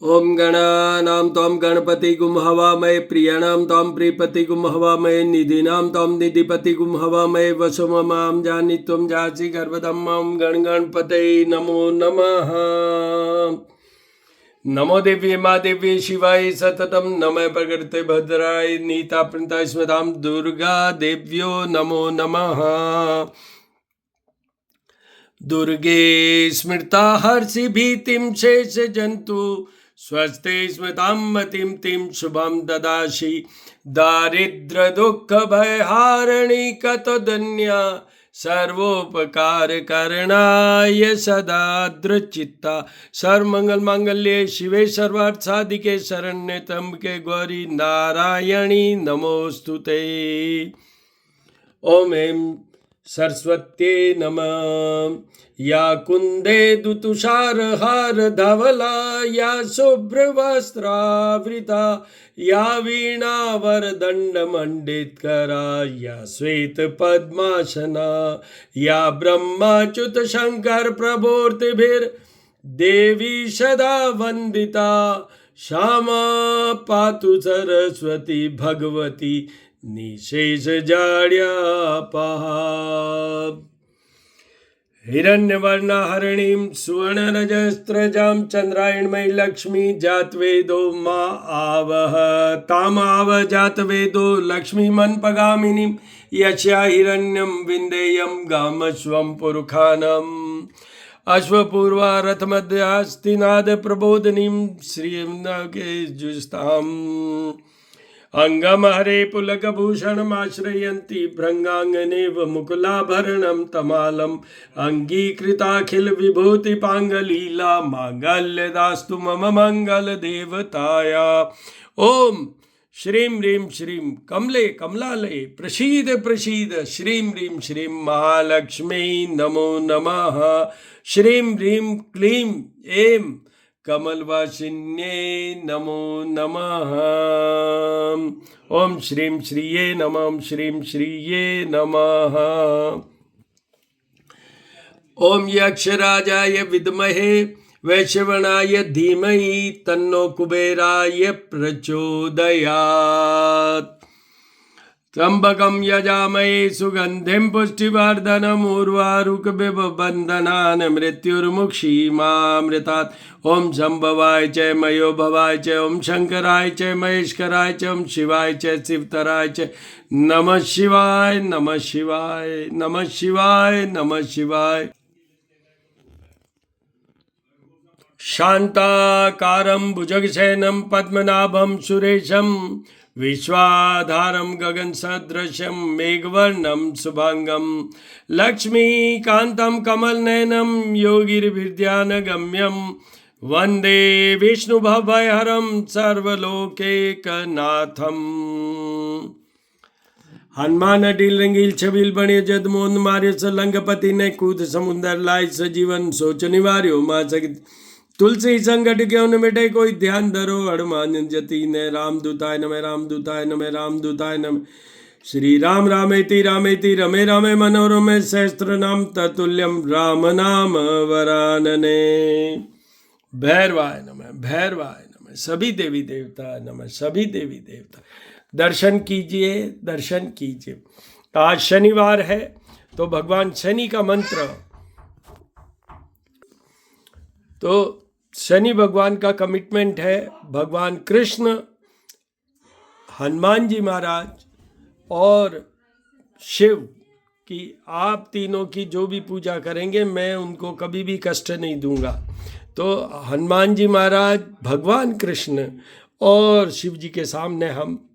ओम गणानां त्वां गणपतिगुं हवामहे प्रियाणां त्वां प्रियपतिगुं हवामहे निधीनां त्वां निधिपतिगुं हवामहे वसुममां जानी त्वं जासि गर्भधम्मं गणगणपतये नमो नमः। नमो देवी मा देवी शिवाय सततं नमः प्रकृते भद्राय नीता प्रणता स्मतां दुर्गा देव्यो नमो नमः। दुर्गे स्मृता हर्षि भीतिं शेष जंतु स्वस्ते स्मृतां मतिं तिं शुभं ददासि दारिद्र दुःख भयहारिणी कतोदन्या सर्वोपकार करणाय सदा दृचित्ता सर्वमंगल मांगल्ये शिवे सर्वार्थ साधिके शरण्ये त्र्यंबके गौरी नारायणी नमोस्तुते। ओम ऐं सरस्वत्यै नमः। या कुंदे दुतुषारहार धवला या शुभ्रवस्त्रावृता या वीणावरदंड मंडितकरा या श्वेत पद्मासना या ब्रह्माच्युत शंकर प्रभूर्तिभिर देवी सदा वंदिता श्यामा पातु सरस्वती भगवती निशेष जाड्यापहा। हिरण्यवर्णहरिणीं सुवर्णरजस्रजां चन्द्रायणमयी लक्ष्मी जातवेदो मा आवह तामाव जातवेदो लक्ष्मीमन्पगामिनीं यस्या हिरण्यं विन्देयं गामस्वं पुरुखानम् अश्वपूर्वा रथमध्यास्तिनाद प्रबोधिनीं श्रीयं अंगम हरे पुलकभूषणमाश्रयन्ति भृङ्गाङ्गनेव मुकुलाभरणं तमालम् अङ्गीकृताखिल विभूतिपाङ्गलीला माङ्गल्यदास्तु मम मङ्गलदेवताया। ओम श्रीं ह्रीं श्रीं कमले कमलालये प्रसीद प्रसीद श्रीं ह्रीं श्रीं महालक्ष्मी नमो नमः। श्रीं ह्रीं क्लीं ऐं कमलवासिन्ये नमो नमः। ओम श्रीं श्रीये नमः। ओम श्रीं श्रीये नमः। ओम यक्षराजाय विद्महे वैश्रवणाय धीमहि तन्नो कुबेराय प्रचोदयात्। त्र्यंबकं यजामहे सुगंधिं पुष्टिवर्धनम् उर्वारुकमिव बन्धनान् मृत्युर्मुक्षीमामृतात्। ओम शंभवाय च मयोभवाय च ओम शंकराय च महेश्वराय च ओम शिवाय च शिवतराय च नमः शिवाय नमः शिवाय नमः शिवाय नमः शिवाय। शांताकारं भुजगशयनं पद्मनाभं सुरेशं विश्वाधारं गगनसदृशं मेघवर्णं शुभांगं लक्ष्मीकान्तं कमलनयनं योगिर्विद्यानगम्यं वंदे विष्णुभवहरं सर्वलोकैकनाथम्। हनुमान अडिल रंगील छबील बने जद मोन मार्यो सलंगपति ने कूद समुंदर लाय सजीवन सोच निवार्यो मां सगित तुलसी संकट क्यों न मिटे कोई ध्यान धरो हनुमान जति ने रामदूताय नमः रामदूताय नमः रामदूताय नमः। श्री राम रामेति रामेति रमे रामे मनोरमे सहस्त्र नाम ततुल्यम राम नाम वरानने। भैरवाय नमः भैरवाय नमः। सभी देवी देवता नमः सभी देवी देवता दर्शन कीजिए दर्शन कीजिए। आज शनिवार है तो भगवान शनि का मंत्र, तो शनि भगवान का कमिटमेंट है भगवान कृष्ण, हनुमान जी महाराज और शिव की, आप तीनों की जो भी पूजा करेंगे मैं उनको कभी भी कष्ट नहीं दूंगा। तो हनुमान जी महाराज, भगवान कृष्ण और शिव जी के सामने हम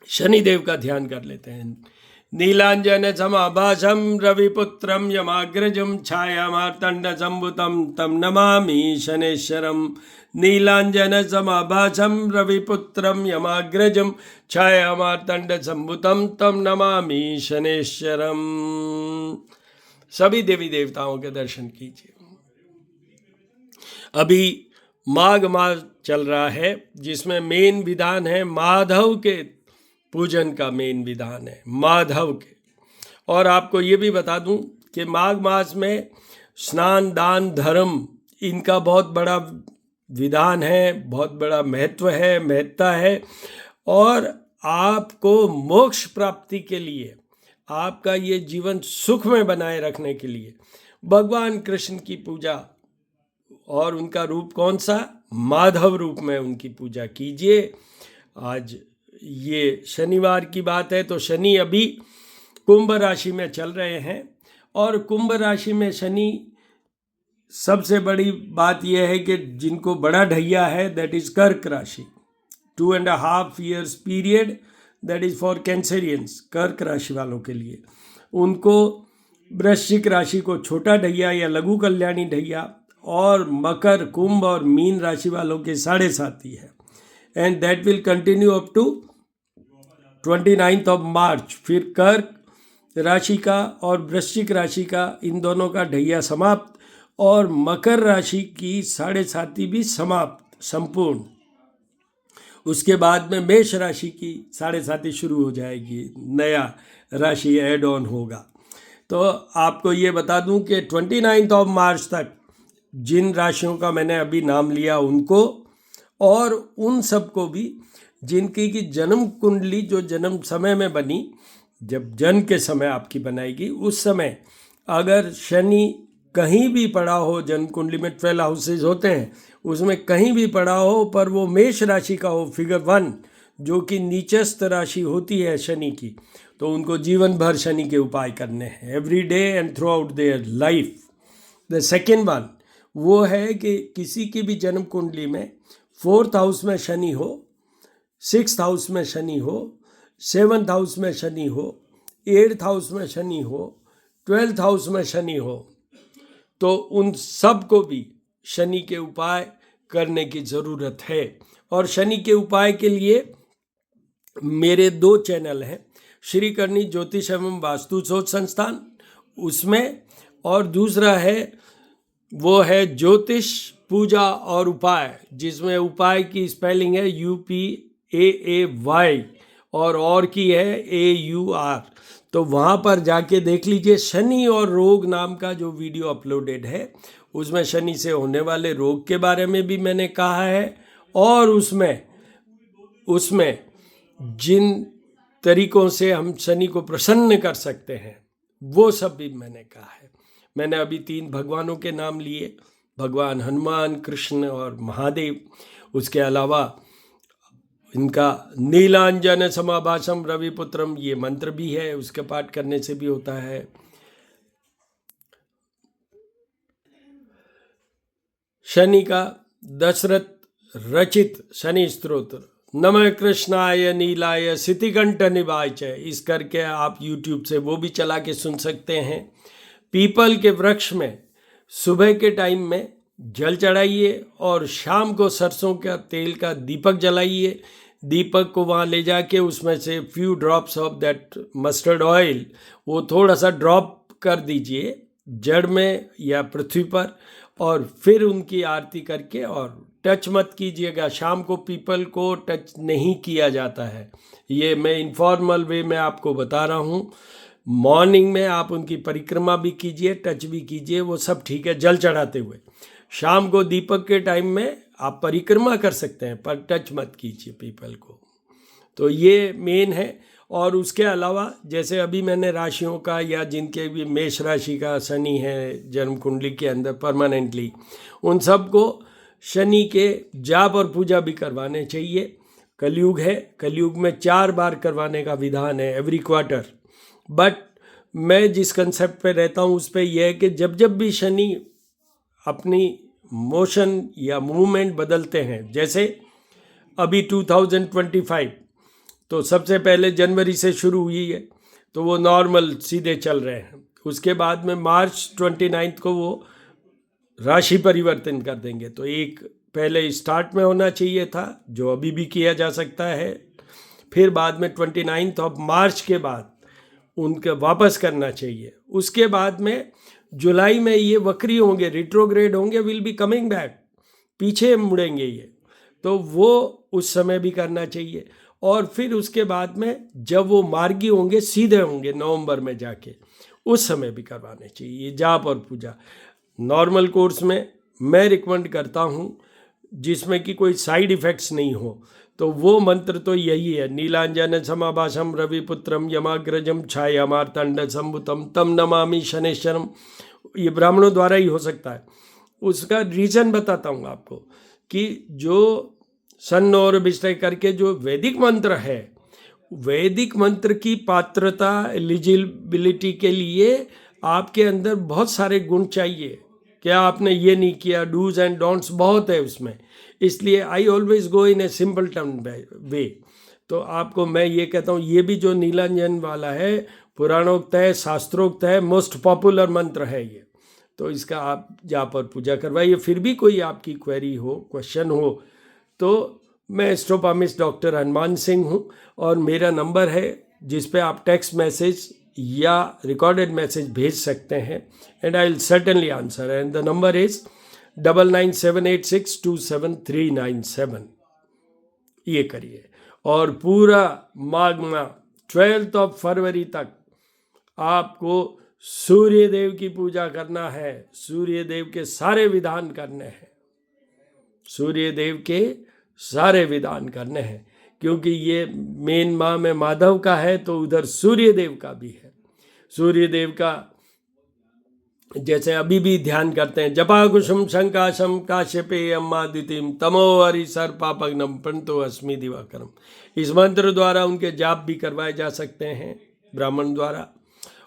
शनिदेव का ध्यान कर लेते हैं। नीलांजन समाभासं रविपुत्रं यमाग्रजं छायामार्तंड संभुतं तम नमामि शनेश्वरं। नीलांजन समाभासं रविपुत्रं यमाग्रजं छायामार्तंड संभुतं तम नमामि शनेश्वरं। सभी देवी देवताओं के दर्शन कीजिए। अभी माघ मास चल रहा है जिसमें मेन विधान है माधव के पूजन का, मेन विधान है माधव के। और आपको ये भी बता दूं कि माघ मास में स्नान दान धर्म इनका बहुत बड़ा विधान है, बहुत बड़ा महत्ता है। और आपको मोक्ष प्राप्ति के लिए, आपका ये जीवन सुख में बनाए रखने के लिए भगवान कृष्ण की पूजा, और उनका रूप कौन सा? माधव रूप में उनकी पूजा कीजिए। आज ये शनिवार की बात है, तो शनि अभी कुंभ राशि में चल रहे हैं, और कुंभ राशि में शनि, सबसे बड़ी बात यह है कि जिनको बड़ा ढैया है, दैट इज कर्क राशि। 2.5 years period, that is for Cancerians, कर्क राशि वालों के लिए। उनको वृश्चिक राशि को छोटा ढैया या लघु कल्याणी ढैया, और मकर, कुंभ और मीन राशि वालों के 7.5 है। And that will continue up to 29 March. फिर कर्क राशि का और वृश्चिक राशि का, इन दोनों का ढैया समाप्त, और मकर राशि की 7.5 भी समाप्त, संपूर्ण। उसके बाद में मेष राशि की 7.5 शुरू हो जाएगी, नया राशि ऐड ऑन होगा। तो आपको ये बता दूं कि 29 मार्च तक जिन राशियों का मैंने अभी नाम लिया उनको, और उन सबको भी जिनकी की जन्म कुंडली जो जन्म समय में बनी, जब जन्म के समय आपकी बनाएगी, उस समय अगर शनि कहीं भी पड़ा हो, जन्म कुंडली में 12 हाउसेज होते हैं, उसमें कहीं भी पड़ा हो, पर वो मेष राशि का हो, फिगर 1, जो कि नीचस्थ राशि होती है शनि की, तो उनको जीवन भर शनि के उपाय करने हैं, every day and through out their life. The second one वो है कि किसी की भी जन्म कुंडली में 4th हाउस में शनि हो, 6th हाउस में शनि हो, 7th हाउस में शनि हो, 8th हाउस में शनि हो, 12th हाउस में शनि हो, तो उन सब को भी शनि के उपाय करने की ज़रूरत है। और शनि के उपाय के लिए मेरे 2 चैनल हैं, श्री करणी ज्योतिष एवं वास्तु शोध संस्थान, उसमें, और दूसरा है वो है ज्योतिष पूजा और उपाय, जिसमें उपाय की स्पेलिंग है UPAAY और की है AUR। तो वहाँ पर जाके देख लीजिए। शनि और रोग नाम का जो वीडियो अपलोडेड है, उसमें शनि से होने वाले रोग के बारे में भी मैंने कहा है, और उसमें जिन तरीकों से हम शनि को प्रसन्न कर सकते हैं वो सब भी मैंने कहा है। मैंने अभी 3 भगवानों के नाम लिए, भगवान हनुमान, कृष्ण और महादेव। उसके अलावा इनका नीलांजन समाभाषम रविपुत्रम, ये मंत्र भी है, उसके पाठ करने से भी होता है। शनि का दशरथ रचित शनि स्तोत्र, नमः कृष्णाय नीलाय सितिकंठ निवाय च, इस करके आप YouTube से वो भी चला के सुन सकते हैं। पीपल के वृक्ष में सुबह के टाइम में जल चढ़ाइए, और शाम को सरसों का तेल का दीपक जलाइए। दीपक को वहाँ ले जाके उसमें से few drops of that mustard oil, वो थोड़ा सा ड्रॉप कर दीजिए जड़ में या पृथ्वी पर, और फिर उनकी आरती करके, और टच मत कीजिएगा। शाम को पीपल को टच नहीं किया जाता है, ये मैं इनफॉर्मल वे में आपको बता रहा हूँ। मॉर्निंग में आप उनकी परिक्रमा भी कीजिए, टच भी कीजिए, वो सब ठीक है जल चढ़ाते हुए। शाम को दीपक के टाइम में आप परिक्रमा कर सकते हैं, पर टच मत कीजिए पीपल को। तो ये मेन है। और उसके अलावा जैसे अभी मैंने राशियों का, या जिनके भी मेष राशि का शनि है जन्म कुंडली के अंदर परमानेंटली, उन सब को शनि के जाप और पूजा भी करवाने चाहिए। कलयुग है, कलयुग में 4 बार करवाने का विधान है एवरी क्वार्टर। बट मैं जिस कंसेप्ट पे रहता हूँ उस पे यह है कि जब जब भी शनि अपनी मोशन या मूवमेंट बदलते हैं, जैसे अभी 2025, तो सबसे पहले जनवरी से शुरू हुई है, तो वो नॉर्मल सीधे चल रहे हैं। उसके बाद में मार्च 29 को वो राशि परिवर्तन कर देंगे, तो एक पहले स्टार्ट में होना चाहिए था, जो अभी भी किया जा सकता है। फिर बाद में 29 मार्च के बाद उनके वापस करना चाहिए। उसके बाद में जुलाई में ये वक्री होंगे, रिट्रोग्रेड होंगे, विल बी कमिंग बैक, पीछे मुड़ेंगे ये, तो वो उस समय भी करना चाहिए। और फिर उसके बाद में जब वो मार्गी होंगे, सीधे होंगे नवंबर में जाके, उस समय भी करवाने चाहिए जाप और पूजा। नॉर्मल कोर्स में मैं रिकमेंड करता हूँ जिसमें कि कोई साइड इफ़ेक्ट्स नहीं हो। तो वो मंत्र तो यही है, नीलांजन समाभाषम रविपुत्रम यमाग्रजम छायामार्तंड संभुतम तम नमामि शनेश्वरम। ये ब्राह्मणों द्वारा ही हो सकता है। उसका रीज़न बताता हूँ आपको कि जो सन और विषय करके जो वैदिक मंत्र है, वैदिक मंत्र की पात्रता एलिजिबिलिटी के लिए आपके अंदर बहुत सारे गुण चाहिए। क्या आपने ये नहीं किया, डूज एंड डोंट्स बहुत है उसमें, इसलिए I always go in a simple term way. तो आपको मैं ये कहता हूँ, ये भी जो नीलांजन वाला है पुराणोक्त है, शास्त्रोक्त है, मोस्ट पॉपुलर मंत्र है ये। तो इसका आप जहाँ पर पूजा करवाइए। फिर भी कोई आपकी क्वेरी हो, क्वेश्चन हो, तो मैं एस्ट्रोपामिस्ट डॉक्टर हनुमान सिंह हूँ और मेरा नंबर है जिस पे आप टेक्स्ट मैसेज या रिकॉर्डेड मैसेज भेज सकते हैं, and I will certainly answer. And the number is 9978627397। ये करिए। और पूरा माघ माह 12 फरवरी तक आपको सूर्य देव की पूजा करना है, सूर्य देव के सारे विधान करने हैं, सूर्य देव के सारे विधान करने हैं, क्योंकि ये मेन माह में माधव का है तो उधर सूर्य देव का भी है। सूर्य देव का जैसे अभी भी ध्यान करते हैं, जपा कुसुम शंकाशम काश्यपे अम्मादितिम तमो हरि सर्पापग्नम पंतो अस्मि दिवाकरम। इस मंत्र द्वारा उनके जाप भी करवाए जा सकते हैं ब्राह्मण द्वारा।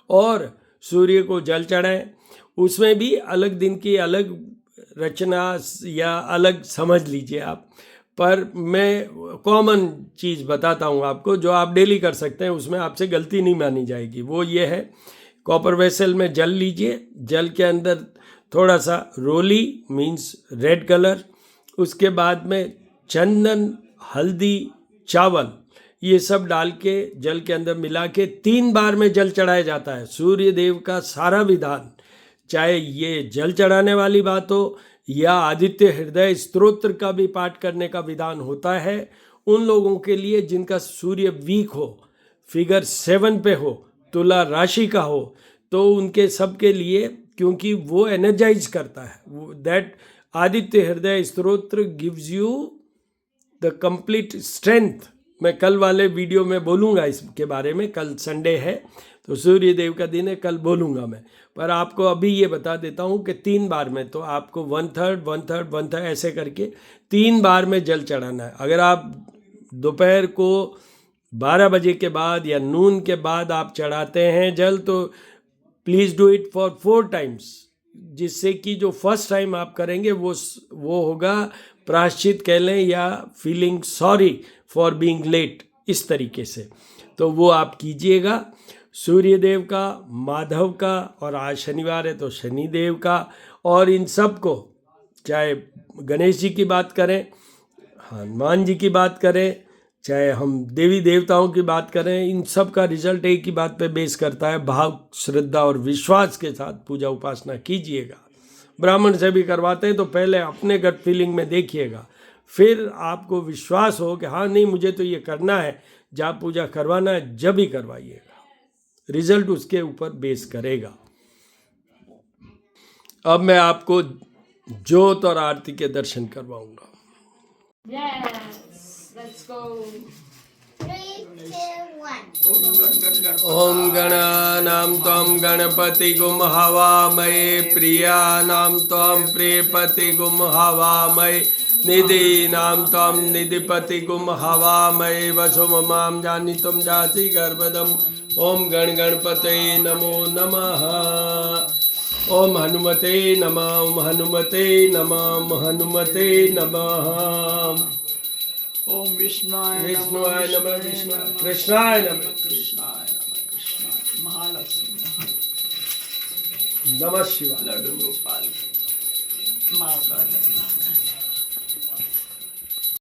और सूर्य को जल चढ़ाएं, उसमें भी अलग दिन की अलग रचना या अलग समझ लीजिए आप, पर मैं कॉमन चीज़ बताता हूँ आपको जो आप डेली कर सकते हैं, उसमें आपसे गलती नहीं मानी जाएगी। वो ये है, कॉपर वेसल में जल लीजिए, जल के अंदर थोड़ा सा रोली मीन्स रेड कलर, उसके बाद में चंदन, हल्दी, चावल, ये सब डाल के जल के अंदर मिला के 3 बार में जल चढ़ाया जाता है। सूर्य देव का सारा विधान, चाहे ये जल चढ़ाने वाली बात हो या आदित्य हृदय स्तोत्र का भी पाठ करने का विधान होता है, उन लोगों के लिए जिनका सूर्य वीक हो, फिगर 7 पे हो, तुला राशि का हो, तो उनके सब के लिए, क्योंकि वो एनर्जाइज करता है, दैट आदित्य हृदय स्तोत्र gives you the complete strength. मैं कल वाले वीडियो में बोलूँगा इसके बारे में, कल संडे है तो सूर्य देव का दिन है, कल बोलूँगा मैं, पर आपको अभी ये बता देता हूँ कि 3 बार में, तो आपको 1/3 1/3 1/3 ऐसे करके 3 बार में जल चढ़ाना है। अगर आप दोपहर को 12 बजे के बाद या नून के बाद आप चढ़ाते हैं जल, तो please do it for 4 times, जिससे कि जो फर्स्ट टाइम आप करेंगे वो होगा प्रायश्चित कह लें या feeling sorry for being late, इस तरीके से। तो वो आप कीजिएगा। सूर्य देव का, माधव का, और आज शनिवार है तो शनि देव का, और इन सब को, चाहे गणेश जी की बात करें, हनुमान जी की बात करें, चाहे हम देवी देवताओं की बात करें, इन सब का रिजल्ट एक ही बात पे बेस करता है, भाव, श्रद्धा और विश्वास के साथ पूजा उपासना कीजिएगा। ब्राह्मण से भी करवाते हैं तो पहले अपने गट फीलिंग में देखिएगा, फिर आपको विश्वास हो कि हाँ नहीं मुझे तो ये करना है, जब पूजा करवाना है जब ही करवाइएगा, रिजल्ट उसके ऊपर बेस करेगा। अब मैं आपको ज्योत और आरती के दर्शन करवाऊंगा। Let's go. 3, 2, 1. ओम गणानां त्वं गणपतिगुं हवामहे प्रियाणां त्वं प्रियपतिगुं हवामहे निधीनां त्वं निधिपतिगुं हवामहे वसुममां जानितुं जाति गर्भदम्। ओम गणपते नमो नमः। ओम हनुमते नमः। ओम हनुमते नमः। ओम हनुमते नमः। ओम विष्णुवाय विष्णुवाय नमः। विष्णु कृष्णाय नमः। कृष्णाय नमः। कृष्णाय महालक्ष्मी नमः शिवाय। लड्डू गोपाल माँ का